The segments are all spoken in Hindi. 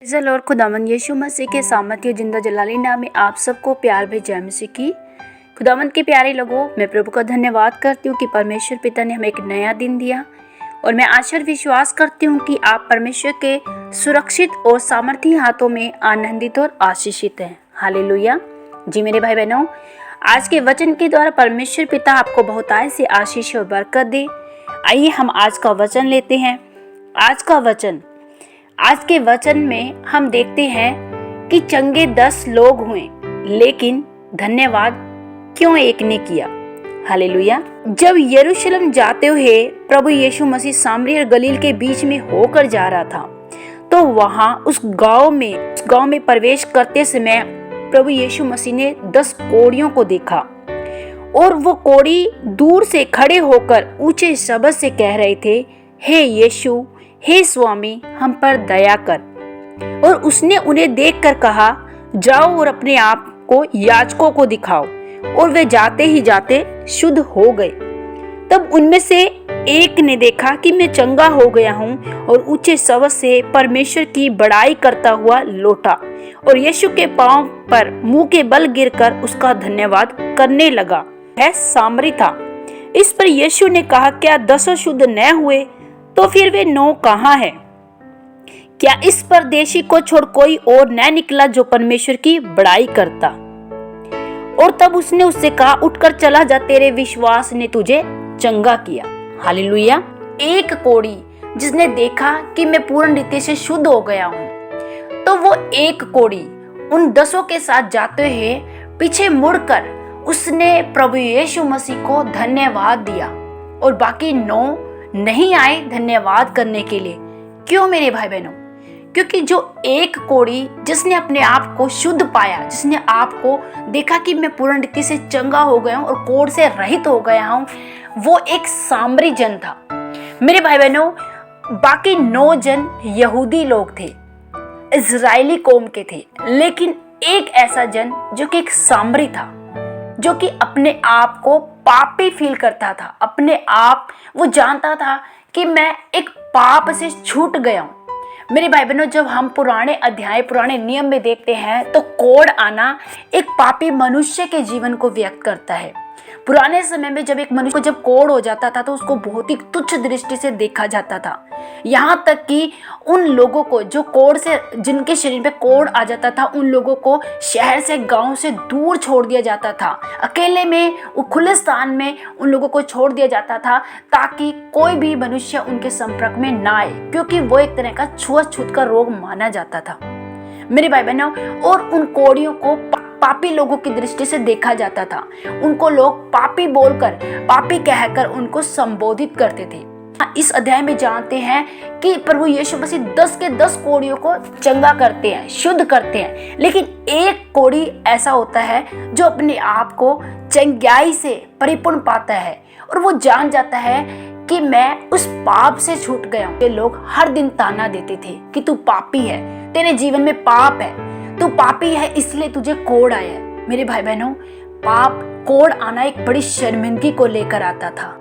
फ़िज़ल और खुदावंद यीशु मसीह के सामर्थ्य जिंदा जलाली नाम में आप सबको प्यार भरी जय मसीह की। खुदावंद के प्यारे लोगों, मैं प्रभु का धन्यवाद करती हूँ कि परमेश्वर पिता ने हमें एक नया दिन दिया और मैं आशा और विश्वास करती हूँ कि आप परमेश्वर के सुरक्षित और सामर्थ्य हाथों में आनंदित और आशीषित हैं। हालेलुया। जी मेरे भाई बहनों, आज के वचन के द्वारा परमेश्वर पिता आपको बहुतायत से आशीष और बरकत दे। आइए हम आज का वचन लेते हैं। आज के वचन में हम देखते हैं कि चंगे 10 लोग हुए, लेकिन धन्यवाद क्यों एक ने किया। हालेलुया। जब यरूशलेम जाते हुए प्रभु यीशु मसीह सामरी और गलील के बीच में होकर जा रहा था, तो वहां उस गांव में प्रवेश करते समय प्रभु यीशु मसीह ने 10 कोढ़ियों को देखा और वो कोढ़ी दूर से खड़े होकर ऊंचे शब्द से कह रहे थे, हे यीशु, हे स्वामी, हम पर दया कर। और उसने उन्हें देखकर कहा, जाओ और अपने आप को याजकों को दिखाओ। और वे जाते ही जाते शुद्ध हो गए। तब उनमें से एक ने देखा कि मैं चंगा हो गया हूँ और ऊंचे शब्द से परमेश्वर की बड़ाई करता हुआ लौटा और यीशु के पांव पर मुंह के बल गिरकर उसका धन्यवाद करने लगा। वह सामरी था। इस पर यीशु ने कहा, क्या 10 शुद्ध न हुए? तो फिर वे 9 कहाँ है? क्या इस परदेशी को छोड़ कोई और न निकला जो परमेश्वर की बड़ाई करता? और तब उसने उससे कहा, उठकर चला जा, तेरे विश्वास ने तुझे चंगा किया। हालेलुया। एक कोढ़ी जिसने देखा कि मैं पूर्ण रीति से शुद्ध हो गया हूँ, तो वो एक कोढ़ी उन 10 के साथ जाते हुए पीछे मुड़कर उसने प्रभु यीशु मसीह को धन्यवाद दिया और बाकी 9 नहीं आए धन्यवाद करने के लिए। क्यों मेरे भाई बहनों? क्योंकि जो एक कोढ़ी जिसने अपने आप को शुद्ध पाया, जिसने आप को देखा कि मैं पूर्ण रीति से चंगा हो गया हूँ और कोढ़ से रहित हो गया हूँ, वो एक सामरी जन था। मेरे भाई बहनों, बाकी 9 जन यहूदी लोग थे, इजरायली कौम के थे, लेकिन एक ऐसा जन जो कि एक सामरी था, जो कि अपने आप को पापी फील करता था। अपने आप वो जानता था कि मैं एक पाप से छूट गया हूँ। मेरे भाई बहनों, जब हम पुराने अध्याय, पुराने नियम में देखते हैं तो कोढ़ आना एक पापी मनुष्य के जीवन को व्यक्त करता है। पुराने समय में जब एक मनुष्य को जब कोढ़ हो जाता था तो उसको बहुत ही तुच्छ दृष्टि से देखा जाता था। यहाँ तक कि उन लोगों को जो कोढ़ से, जिनके शरीर पे कोढ़ आ जाता था, उन लोगों को शहर से, गांव से दूर छोड़ दिया जाता था। अकेले में, खुले स्थान में उन लोगों को छोड़ दिया जाता था ताकि कोई भी मनुष्य उनके संपर्क में ना आए, क्योंकि वो एक तरह का छुआछूत का रोग माना जाता था। मेरे भाई बहनों, और उन कोढ़ियों को पापी लोगों की दृष्टि से देखा जाता था। उनको लोग पापी बोलकर, पापी कहकर उनको संबोधित करते थे। इस अध्याय में जानते हैं कि प्रभु यीशु मसीह 10 के 10 कोढ़ियों को चंगा करते हैं, शुद्ध करते हैं, लेकिन एक कोढ़ी ऐसा होता है जो अपने आप को चंगाई से परिपूर्ण पाता है और वो जान जाता है कि मैं उस पाप से छूट गया हूँ। लोग हर दिन ताना देते थे कि तू पापी है, तेरे जीवन में पाप है, तू पापी है, इसलिए तुझे कोढ़ आया है। मेरे भाई बहनों, पाप, कोढ़ आना एक बड़ी शर्मिंदगी को लेकर आता था।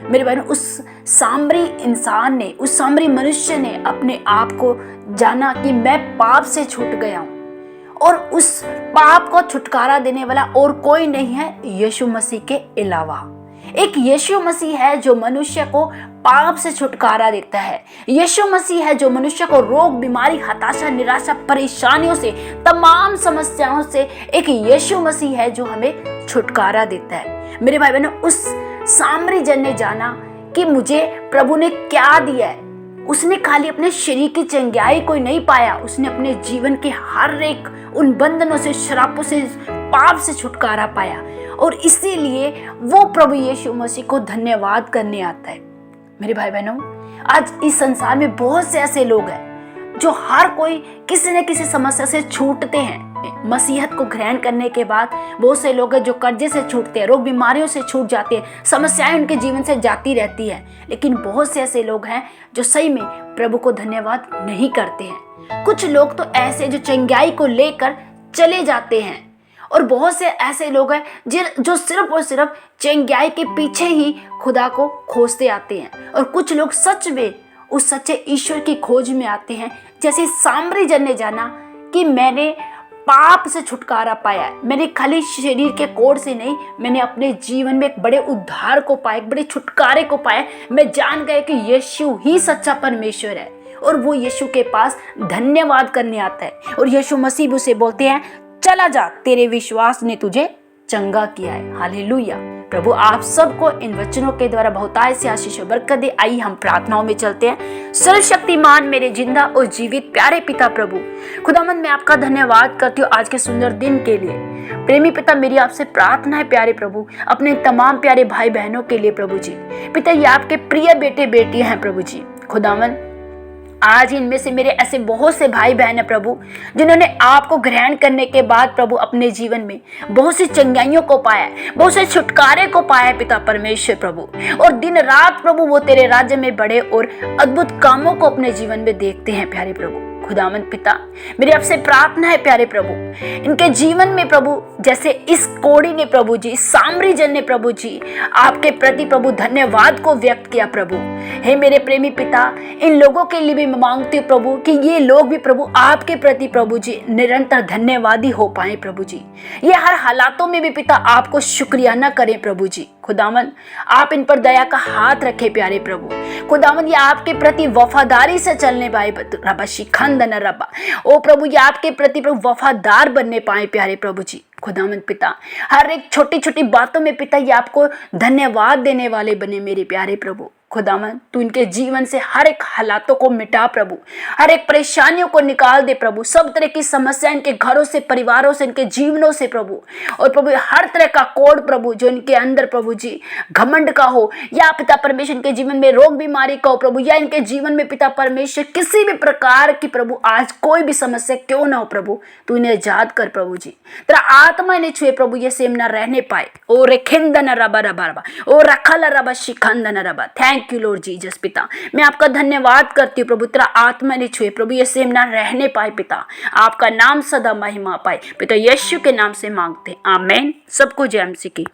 मेरे बहनों, उस सामरी इंसान ने, उस सामरी मनुष्य ने अपने आप को जाना कि मैं पाप से छूट गया हूँ और उस पाप को छुटकारा देने वाला और कोई नहीं है यीशु मसीह के अलावा। एक यीशु मसीह है जो मनुष्य को पाप से छुटकारा देता है। यीशु मसीह है जो मनुष्य को रोग, बीमारी, हताशा, निराशा, परेशानियों से, तमाम समस्याओं से एक यीशु मसीह है जो हमें छुटकारा देता है। मेरे भाई बहनों, उस सामरी जन ने जाना कि मुझे प्रभु ने क्या दिया है। उसने खाली अपने शरीर की चंगाई को नहीं पाया, उसने अपने जीवन के हर एक उन बंधनों से, श्रापों से, पाप से छुटकारा पाया और इसीलिए वो प्रभु यीशु मसीह को धन्यवाद करने आता है। मेरे भाई बहनों, आज इस संसार में बहुत से ऐसे लोग हैं जो हर कोई किसी न किसी समस्या से छूटते हैं। मसीहत को ग्रहण करने के बाद बहुत से लोग हैं जो कर्जे से छूटते हैं, रोग बीमारियों से छूट जाते हैं, समस्याएं उनके जीवन से जाती रहती हैं। लेकिन बहुत से ऐसे लोग हैं जो सही में प्रभु को धन्यवाद नहीं करते हैं। कुछ लोग तो ऐसे जो चंगाई को लेकर चले जाते हैं और बहुत से ऐसे लोग हैं जो सिर्फ और सिर्फ चंगाई के पीछे ही खुदा को खोजते आते हैं। और कुछ लोग सच में उस सच्चे ईश्वर की खोज में आते हैं जैसे सामरी जन ने जाना कि मैंने पाप से छुटकारा पाया है, मैंने खाली शरीर के कोड़ से नहीं, मैंने अपने जीवन में एक बड़े उद्धार को पाया, एक बड़े छुटकारे को पाया। मैं जान गया कि यीशु ही सच्चा परमेश्वर है और वो यीशु के पास धन्यवाद करने आता है। और यीशु मसीह उसे बोलते हैं, चला जा, तेरे विश्वास ने तुझे चंगा किया है। हालेलुया। प्रभु आप सबको इन वचनों के द्वारा बहुतायत से आशीष और बरकत दे। आइए हम प्रार्थनाओं में चलते हैं। सर्वशक्तिमान मेरे जिंदा और जीवित प्यारे पिता प्रभु खुदावंद, मैं आपका धन्यवाद करती हूँ आज के सुंदर दिन के लिए। प्रेमी पिता, मेरी आपसे प्रार्थना है प्यारे प्रभु, अपने तमाम प्यारे भाई बहनों के लिए प्रभु जी। पिता, ये आपके प्रिय बेटे बेटियां हैं प्रभु जी। खुदावंद, आज इनमें से मेरे ऐसे बहुत से भाई बहन हैं प्रभु, जिन्होंने आपको ग्रहण करने के बाद प्रभु अपने जीवन में बहुत सी चंगाइयों को पाया है, बहुत से छुटकारे को पाया है पिता परमेश्वर प्रभु। और दिन रात प्रभु वो तेरे राज्य में बड़े और अद्भुत कामों को अपने जीवन में देखते हैं प्यारे प्रभु। खुदावंद पिता, मेरी आपसे प्रार्थना है प्यारे प्रभु, इनके जीवन में प्रभु जैसे इस कोड़ी ने प्रभु जी, सामरी जन ने प्रभु जी आपके प्रति प्रभु धन्यवाद को व्यक्त किया प्रभु। हे मेरे प्रेमी पिता, इन लोगों के लिए भी मैं मांगती हूँ प्रभु कि ये लोग भी प्रभु आपके प्रति प्रभु जी निरंतर धन्यवादी हो पाए प्रभु जी। ये हर हालातों में भी पिता आपको शुक्रिया न करें प्रभु जी। खुदावंद, आप इन पर दया का हाथ रखे प्यारे प्रभु। खुदावंद, ये आपके प्रति वफादारी से चलने पाए रबा शिखंदन रबा, ओ प्रभु ये आपके प्रति प्रभु वफादार बनने पाए प्यारे प्रभु जी। खुदावंद पिता, हर एक छोटी छोटी बातों में पिता ये आपको धन्यवाद देने वाले बने मेरे प्यारे प्रभु। खुदावंद, तू इनके जीवन से हर एक हालातों को मिटा प्रभु, हर एक परेशानियों को निकाल दे प्रभु, सब तरह की समस्या इनके घरों से, परिवारों से, इनके जीवनों से प्रभु। और प्रभु हर तरह का कोड़ प्रभु जो इनके अंदर प्रभु जी घमंड का हो, या पिता परमेश्वर इनके जीवन में रोग बीमारी का हो प्रभु, या इनके जीवन में पिता परमेश्वर किसी भी प्रकार की प्रभु आज कोई भी समस्या क्यों ना हो प्रभु, तू इन्हें आजाद कर प्रभु जी। तेरा आत्मा इन्हें छुए प्रभु, ये सेम ना रहने पाए। ओ रेखिंदन रबा रबा रबा, ओ रखल रबा शिखंदन रबा। थैंक यू लॉर्ड जीसस पिता, मैं आपका धन्यवाद करती हूँ प्रभु। तेरा आत्मा ने छुए प्रभु, ये सेम ना रहने पाए पिता, आपका नाम सदा महिमा पाए पिता, यीशु के नाम से मांगते हैं, आमीन। सबको जय मसीह की।